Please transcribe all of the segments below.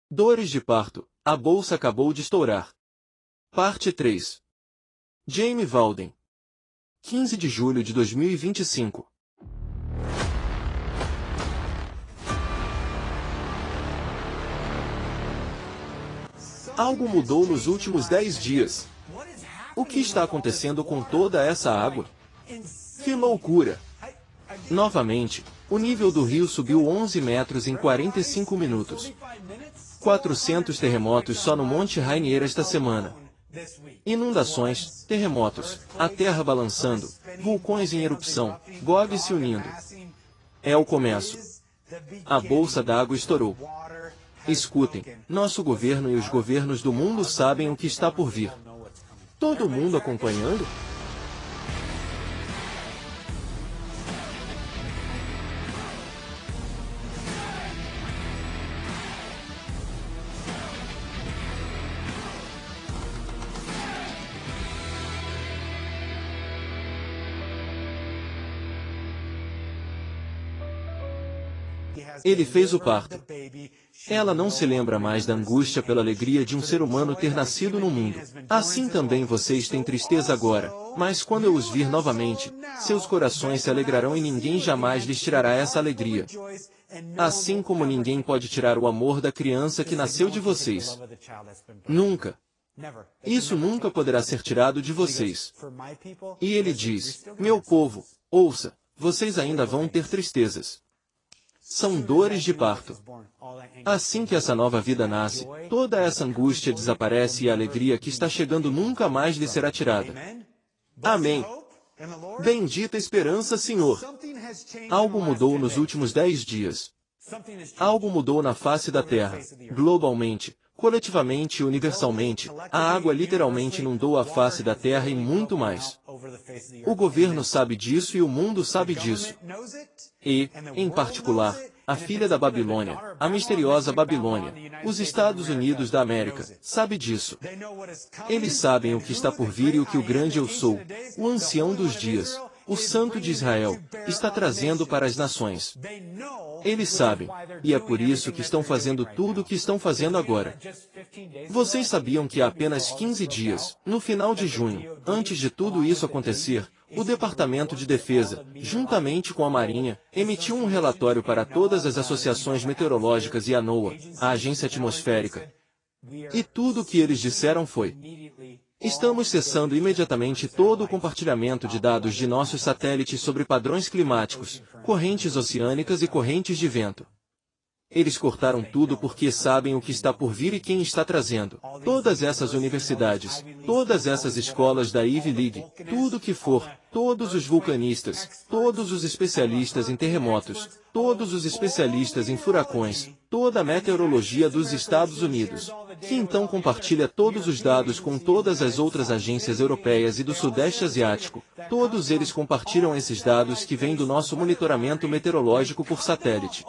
Dores de parto, a bolsa acabou de estourar. Parte 3. Jamie Walden. 15 de julho de 2025. Algo mudou nos últimos 10 dias. O que está acontecendo com toda essa água? Que loucura! Novamente, o nível do rio subiu 11 metros em 45 minutos. 400 terremotos só no Monte Rainier esta semana. Inundações, terremotos, a terra balançando, vulcões em erupção, Gog se unindo. É o começo. A bolsa d'água estourou. Escutem, nosso governo e os governos do mundo sabem o que está por vir. Todo mundo acompanhando? Ele fez o parto. Ela não se lembra mais da angústia pela alegria de um ser humano ter nascido no mundo. Assim também vocês têm tristeza agora, mas quando eu os vir novamente, seus corações se alegrarão e ninguém jamais lhes tirará essa alegria. Assim como ninguém pode tirar o amor da criança que nasceu de vocês. Nunca. Isso nunca poderá ser tirado de vocês. E ele diz, meu povo, ouça, vocês ainda vão ter tristezas. São dores de parto. Assim que essa nova vida nasce, toda essa angústia desaparece e a alegria que está chegando nunca mais lhe será tirada. Amém. Bendita esperança, Senhor. Algo mudou nos últimos 10 dias. Algo mudou na face da terra, globalmente, coletivamente e universalmente. A água literalmente inundou a face da terra e muito mais. O governo sabe disso e o mundo sabe disso. E, em particular, a filha da Babilônia, a misteriosa Babilônia, os Estados Unidos da América, sabe disso. Eles sabem o que está por vir e o que o grande eu sou, o ancião dos dias, o santo de Israel, está trazendo para as nações. Eles sabem, e é por isso que estão fazendo tudo o que estão fazendo agora. Vocês sabiam que há apenas 15 dias, no final de junho, antes de tudo isso acontecer, o Departamento de Defesa, juntamente com a Marinha, emitiu um relatório para todas as associações meteorológicas e a NOAA, a Agência Atmosférica. E tudo o que eles disseram foi: estamos cessando imediatamente todo o compartilhamento de dados de nossos satélites sobre padrões climáticos, correntes oceânicas e correntes de vento. Eles cortaram tudo porque sabem o que está por vir e quem está trazendo. Todas essas universidades, todas essas escolas da Ivy League, tudo o que for, todos os vulcanistas, todos os especialistas em terremotos, todos os especialistas em furacões, toda a meteorologia dos Estados Unidos, que então compartilha todos os dados com todas as outras agências europeias e do Sudeste Asiático. Todos eles compartilham esses dados que vêm do nosso monitoramento meteorológico por satélite.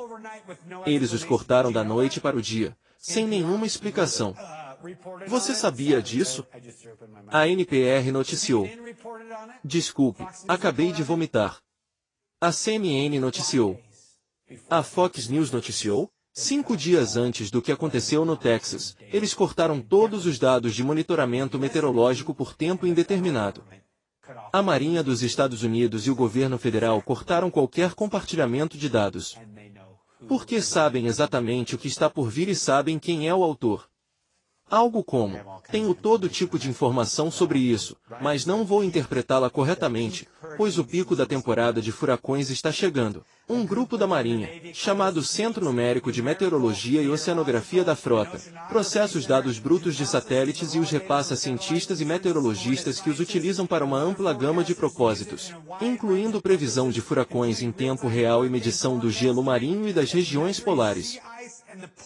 Eles os cortaram da noite para o dia, sem nenhuma explicação. Você sabia disso? A NPR noticiou. Desculpe, acabei de vomitar. A CNN noticiou. A Fox News noticiou. 5 dias antes do que aconteceu no Texas, eles cortaram todos os dados de monitoramento meteorológico por tempo indeterminado. A Marinha dos Estados Unidos e o governo federal cortaram qualquer compartilhamento de dados. Porque sabem exatamente o que está por vir e sabem quem é o autor. Algo como, tenho todo tipo de informação sobre isso, mas não vou interpretá-la corretamente, pois o pico da temporada de furacões está chegando. Um grupo da Marinha, chamado Centro Numérico de Meteorologia e Oceanografia da Frota, processa os dados brutos de satélites e os repassa a cientistas e meteorologistas que os utilizam para uma ampla gama de propósitos, incluindo previsão de furacões em tempo real e medição do gelo marinho e das regiões polares.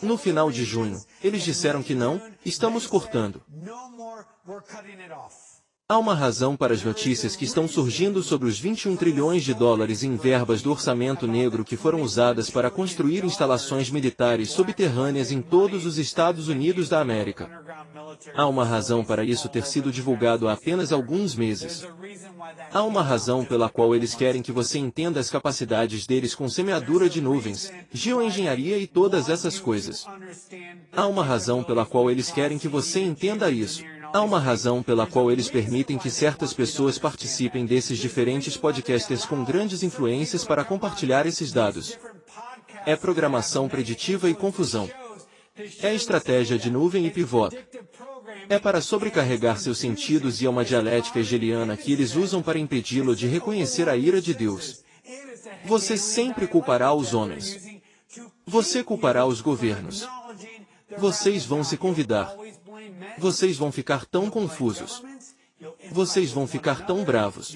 No final de junho, eles disseram que não, estamos cortando. Há uma razão para as notícias que estão surgindo sobre os 21 trilhões de dólares em verbas do orçamento negro que foram usadas para construir instalações militares subterrâneas em todos os Estados Unidos da América. Há uma razão para isso ter sido divulgado há apenas alguns meses. Há uma razão pela qual eles querem que você entenda as capacidades deles com semeadura de nuvens, geoengenharia e todas essas coisas. Há uma razão pela qual eles querem que você entenda isso. Há uma razão pela qual eles permitem que certas pessoas participem desses diferentes podcasters com grandes influências para compartilhar esses dados. É programação preditiva e confusão. É estratégia de nuvem e pivot. É para sobrecarregar seus sentidos e é uma dialética hegeliana que eles usam para impedi-lo de reconhecer a ira de Deus. Você sempre culpará os homens. Você culpará os governos. Vocês vão se convidar. Vocês vão ficar tão confusos. Vocês vão ficar tão bravos.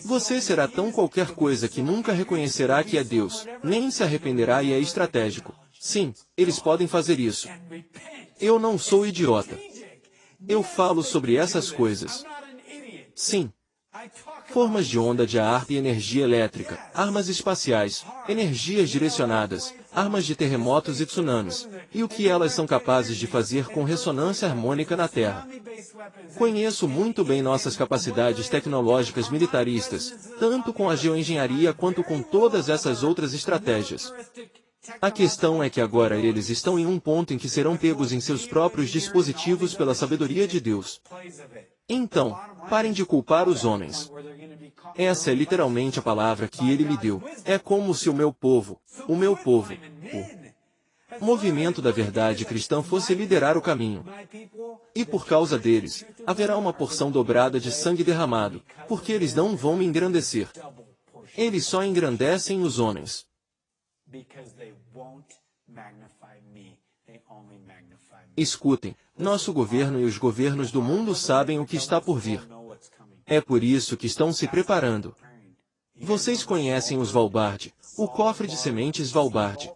Você será tão qualquer coisa que nunca reconhecerá que é Deus, nem se arrependerá e é estratégico. Sim, eles podem fazer isso. Eu não sou idiota. Eu falo sobre essas coisas. Sim. Formas de onda de ar e energia elétrica, armas espaciais, energias direcionadas, armas de terremotos e tsunamis, e o que elas são capazes de fazer com ressonância harmônica na Terra. Conheço muito bem nossas capacidades tecnológicas militaristas, tanto com a geoengenharia quanto com todas essas outras estratégias. A questão é que agora eles estão em um ponto em que serão pegos em seus próprios dispositivos pela sabedoria de Deus. Então, parem de culpar os homens. Essa é literalmente a palavra que ele me deu. É como se o meu povo, o movimento da verdade cristã fosse liderar o caminho. E por causa deles, haverá uma porção dobrada de sangue derramado, porque eles não vão me engrandecer. Eles só engrandecem os homens. Escutem, nosso governo e os governos do mundo sabem o que está por vir. É por isso que estão se preparando. Vocês conhecem o Svalbard, o cofre de sementes Svalbard.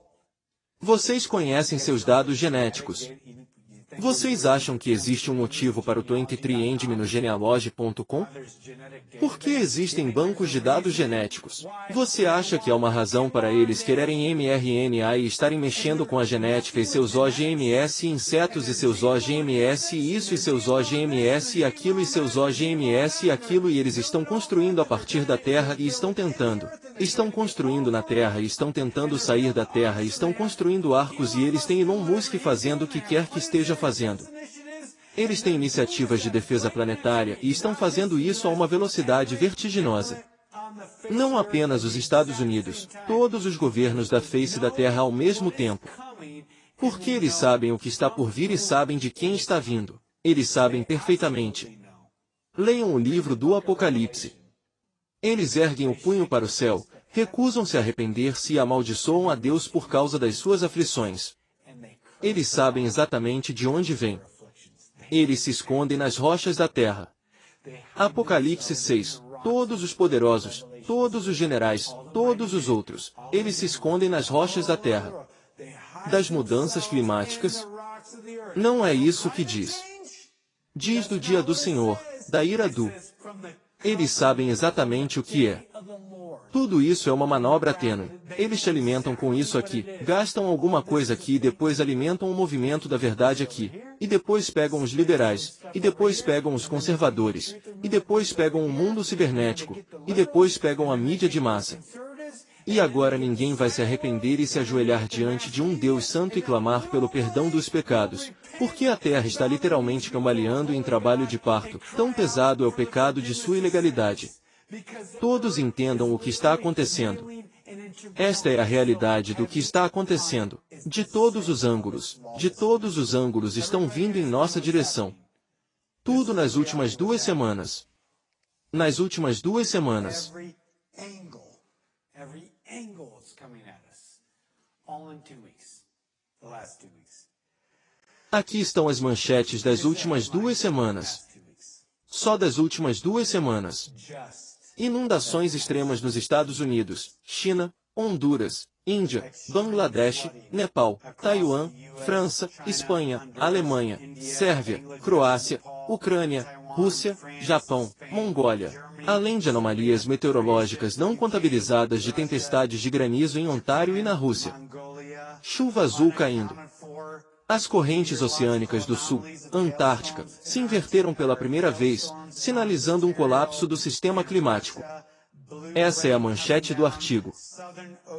Vocês conhecem seus dados genéticos. Vocês acham que existe um motivo para o 23andMe no genealogy.com? Por que existem bancos de dados genéticos? Você acha que há uma razão para eles quererem mRNA e estarem mexendo com a genética e seus OGMS e insetos e seus OGMS e isso e seus OGMS e aquilo e seus OGMS e aquilo e eles estão construindo a partir da Terra e estão construindo na Terra e estão tentando sair da Terra e estão construindo arcos e eles têm Elon Musk fazendo o que quer que esteja fazendo. Eles têm iniciativas de defesa planetária e estão fazendo isso a uma velocidade vertiginosa. Não apenas os Estados Unidos, todos os governos da face da Terra ao mesmo tempo. Porque eles sabem o que está por vir e sabem de quem está vindo. Eles sabem perfeitamente. Leiam o livro do Apocalipse. Eles erguem o punho para o céu, recusam-se a arrepender-se e amaldiçoam a Deus por causa das suas aflições. Eles sabem exatamente de onde vêm. Eles se escondem nas rochas da terra. Apocalipse 6. Todos os poderosos, todos os generais, todos os outros, eles se escondem nas rochas da terra. Das mudanças climáticas? Não é isso que diz. Diz do dia do Senhor, da ira do. Eles sabem exatamente o que é. Tudo isso é uma manobra tênue. Eles te alimentam com isso aqui, gastam alguma coisa aqui e depois alimentam o movimento da verdade aqui. E depois pegam os liberais, e depois pegam os conservadores, e depois pegam o mundo cibernético, e depois pegam a mídia de massa. E agora ninguém vai se arrepender e se ajoelhar diante de um Deus santo e clamar pelo perdão dos pecados, porque a terra está literalmente cambaleando em trabalho de parto, tão pesado é o pecado de sua ilegalidade. Todos entendam o que está acontecendo. Esta é a realidade do que está acontecendo. De todos os ângulos estão vindo em nossa direção. Tudo nas últimas 2 semanas. Nas últimas 2 semanas. Aqui estão as manchetes das últimas 2 semanas. Só das últimas 2 semanas. Inundações extremas nos Estados Unidos, China, Honduras, Índia, Bangladesh, Nepal, Taiwan, França, Espanha, Alemanha, Sérvia, Croácia, Ucrânia, Rússia, Japão, Mongólia. Além de anomalias meteorológicas não contabilizadas de tempestades de granizo em Ontário e na Rússia. Chuva azul caindo. As correntes oceânicas do Sul, Antártica, se inverteram pela primeira vez, sinalizando um colapso do sistema climático. Essa é a manchete do artigo.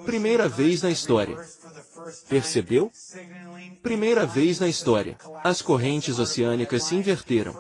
Primeira vez na história. Percebeu? Primeira vez na história. As correntes oceânicas se inverteram.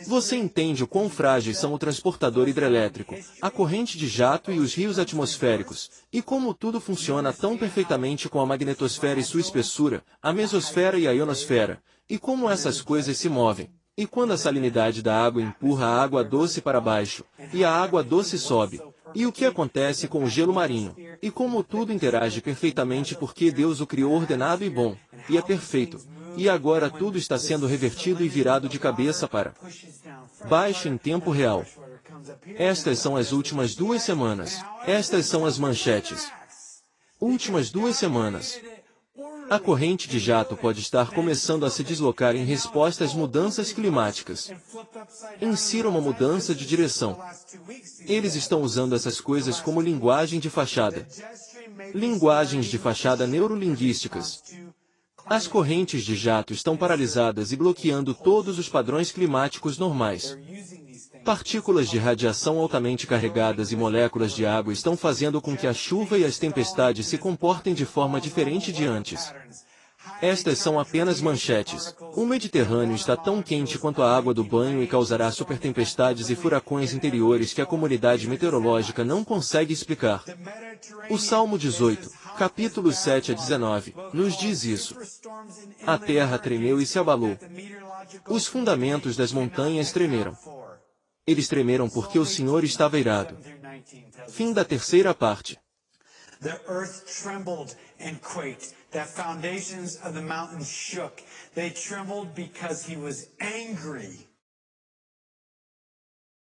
Você entende o quão frágeis são o transportador hidrelétrico, a corrente de jato e os rios atmosféricos, e como tudo funciona tão perfeitamente com a magnetosfera e sua espessura, a mesosfera e a ionosfera, e como essas coisas se movem. E quando a salinidade da água empurra a água doce para baixo, e a água doce sobe, e o que acontece com o gelo marinho, e como tudo interage perfeitamente porque Deus o criou ordenado e bom, e é perfeito, e agora tudo está sendo revertido e virado de cabeça para baixo em tempo real. Estas são as últimas 2 semanas. Estas são as manchetes. Últimas 2 semanas. A corrente de jato pode estar começando a se deslocar em resposta às mudanças climáticas. Insira uma mudança de direção. Eles estão usando essas coisas como linguagem de fachada. Linguagens de fachada neurolinguísticas. As correntes de jato estão paralisadas e bloqueando todos os padrões climáticos normais. Partículas de radiação altamente carregadas e moléculas de água estão fazendo com que a chuva e as tempestades se comportem de forma diferente de antes. Estas são apenas manchetes. O Mediterrâneo está tão quente quanto a água do banho e causará supertempestades e furacões interiores que a comunidade meteorológica não consegue explicar. O Salmo 18, capítulos 7 a 19, nos diz isso. A terra tremeu e se abalou. Os fundamentos das montanhas tremeram. Eles tremeram porque o Senhor estava irado. Fim da terceira parte. The earth trembled and quaked. The foundations of the mountains shook. They trembled because he was angry.